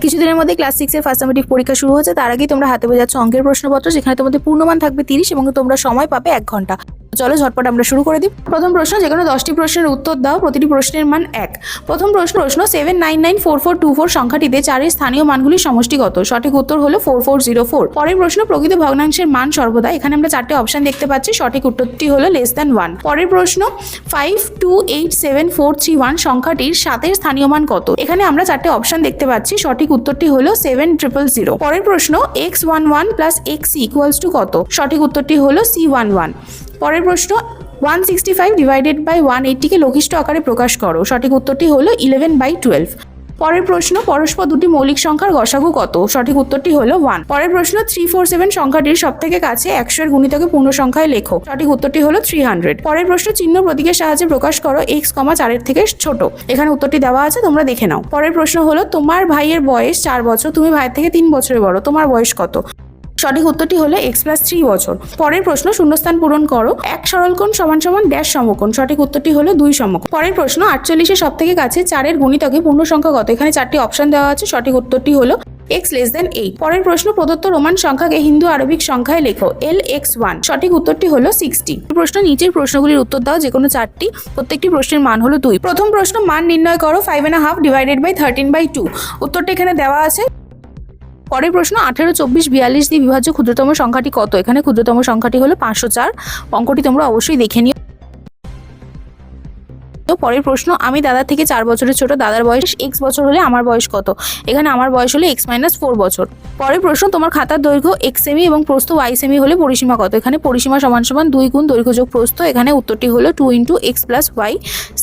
কিছুদিনের মধ্যে ক্লাস 6 এর ফার্স্ট সামেটিভ পরীক্ষা শুরু হচ্ছে। তার আগেই তোমরা হাতে পেয়ে যাচ্ছ অঙ্কের প্রশ্নপত্র, যেখানে তোমাদের পূর্ণমান থাকবে 30 এবং তোমরা সময় পাবে 1 ঘন্টা। চলো ঝটপট আমরা শুরু করে দিই। প্রথম প্রশ্ন, যে কোনো 10টি প্রশ্নের উত্তর দাও, প্রতিটি প্রশ্নের মান 1। প্রথম প্রশ্ন 79944424 সংখ্যাটিতে 4 এর স্থানীয় মানগুলির সমষ্টি কত? সঠিক উত্তর হলো 4404। পরের প্রশ্ন, প্রকৃত ভগ্নাংশের মান সর্বদা। এখানে আমরা 4টে অপশন দেখতে পাচ্ছি, সঠিক উত্তরটি হলো <1। পরের প্রশ্ন 528741 সংখ্যাটির 7 এর স্থানীয় মান কত? এখানে আমরা 4টে অপশন দেখতে পাচ্ছি, সঠিক উত্তরটি হলো 7000। পরের প্রশ্ন x11 plus xc equals to কত? সঠিক উত্তরটি হলো c11। পরের প্রশ্ন 165 ডিভাইডেড বাই 180 কে লঘিষ্ঠ আকারে প্রকাশ করো। সঠিক উত্তরটি হলো 11/12। পরের প্রশ্ন, পরস্পর দুটি মৌলিক সংখ্যার গসাগু কত? সঠিক উত্তরটি হলো 1। পরের প্রশ্ন 347 সংখ্যাটির সবথেকে কাছে 100 এর গুণিতকে পূর্ণ সংখ্যায় লেখো। সঠিক উত্তরটি হলো 300। পরের প্রশ্ন, চিহ্ন প্রতীকের সাহায্যে প্রকাশ করো x, 4 এর থেকে ছোট। এখানে উত্তরটি দেওয়া আছে, তোমরা দেখে নাও। পরের প্রশ্ন হলো, তোমার ভাইয়ের বয়স 4 বছর, তুমি ভাইয়ের থেকে 3 বছরের বড়, তোমার বয়স কত? সঠিক উত্তরটি হলো x + 3 বছর। পরের প্রশ্ন, শূন্যস্থান পূরণ করো। 1 সরলকোণ = ড্যাশ সমকোণ। সঠিক উত্তরটি হলো 2 সমকোণ। পরের প্রশ্ন 48 এর সবথেকে কাছে 4 এর গুণিতকে পূর্ণ সংখ্যা কত? এখানে 4টি অপশন দেওয়া আছে, সঠিক উত্তরটি হলো x <8। পরের প্রশ্ন, প্রদত্ত রোমান সংখ্যাকে হিন্দু আরবিক সংখ্যায় লেখো। LX1। সঠিক উত্তরটি হলো 60। প্রশ্ন, নিচের প্রশ্নগুলির উত্তর দাও, যে কোনো 4টি, প্রত্যেকটি প্রশ্নের মান হলো 2। প্রথম প্রশ্ন, মান নির্ণয় করো 5.5 ডিভাইডেড বাই 13/2। উত্তরটা এখানে দেওয়া আছে। পরের প্রশ্ন 18, 24, 42 দিয়ে বিভাজ্য ক্ষুদ্রতম সংখ্যাটি কত? এখানে ক্ষুদ্রতম সংখ্যাটি হলো 504। অঙ্কটি তোমরা অবশ্যই দেখে নিও। পরের প্রশ্ন, আমি দাদার থেকে 4 বছরের ছোট, দাদার বয়স x বছর হলে আমার বয়স কত? এখানে আমার বয়স হলো x - 4 বছর। পরের প্রশ্ন, তোমার খাতার দৈর্ঘ্য x সেমি এবং প্রস্থ y সেমি হলে পরিসীমা কত? এখানে পরিসীমা = 2 গুণ দৈর্ঘ্য যোগ প্রস্থ। এখানে উত্তরটি হলো 2 × x + y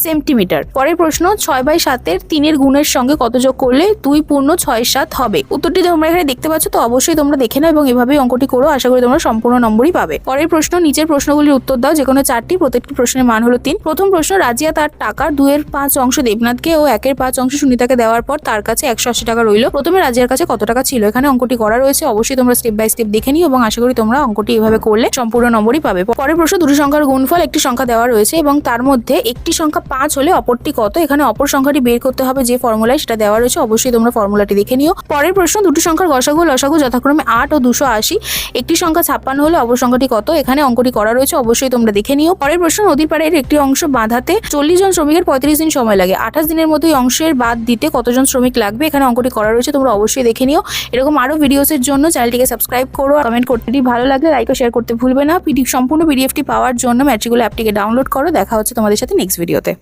সেন্টিমিটার। পরের প্রশ্ন, 6/7 এর 3 এর গুণের সঙ্গে কত যোগ করলে 2 পূর্ণ 6/7 হবে? উত্তরটি তোমরা এখানে দেখতে পাচ্ছ, তো অবশ্যই তোমরা দেখে নাও এবং এভাবেই অঙ্কটি করো। আশা করি তোমরা সম্পূর্ণ নম্বরই পাবে। পরের প্রশ্ন, নিচের প্রশ্নগুলির উত্তর দাও, যে কোনো 4টি, প্রত্যেকটি প্রশ্নের মান হলো 3। প্রথম প্রশ্ন, রাজিয়া তার টাকার 2/5 অংশ দেবনাথকে ও 1/5 অংশ সুনিতাকে দেওয়ার পর তার কাছে 180 টাকা রইল। প্রথমে রাজিয়ার কাছে কত টাকা ছিল? এখানে অঙ্কটি করা রয়েছে, অবশ্যই তোমরা স্টেপ বাই স্টেপ দেখে নিও এবং আশা করি তোমরা অঙ্কটি এভাবে করলে সম্পূর্ণ নম্বরই পাবে। পরের প্রশ্ন, দুটি সংখ্যার গুণফল, একটি সংখ্যা দেওয়া রয়েছে এবং তার মধ্যে একটি সংখ্যা 5 হলে অপরটি কত? এখানে অপর সংখ্যাটি বের করতে হবে যে ফর্মুলায়, সেটা দেওয়া রয়েছে, অবশ্যই তোমরা ফর্মুলাটি দেখে নিও। পরের প্রশ্ন, দুটি সংখ্যার গসাগু লসাগু যথাক্রমে 8 ও 280। একটি সংখ্যা 56 হলে অপর সংখ্যাটি কত? এখানে অঙ্কটি করা রয়েছে, অবশ্যই তোমরা দেখে নিও। পরের প্রশ্ন, নদীর পাড়ের একটি অংশ বাঁধাতে 40 জন শ্রমিকের 35 দিন সময় লাগে। 28 দিনের মধ্যে অংশের বাদ দিতে কতজন শ্রমিক লাগবে? এখানে অঙ্কটি করা রয়েছে, তোমরা অবশ্যই দেখে নিও। এরকম আরো ভিডিওসের জন্য চ্যানেলটিকে সাবস্ক্রাইব করো, কমেন্ট করতে, ভালো লাগলে লাইক ও শেয়ার করতে ভুলবে না। সম্পূর্ণ পিডিএফটি পাওয়ার জন্য ম্যাট্রিকুলার অ্যাপটিকে ডাউনলোড করো। দেখা হচ্ছে তোমাদের সাথে নেক্সট ভিডিওতে।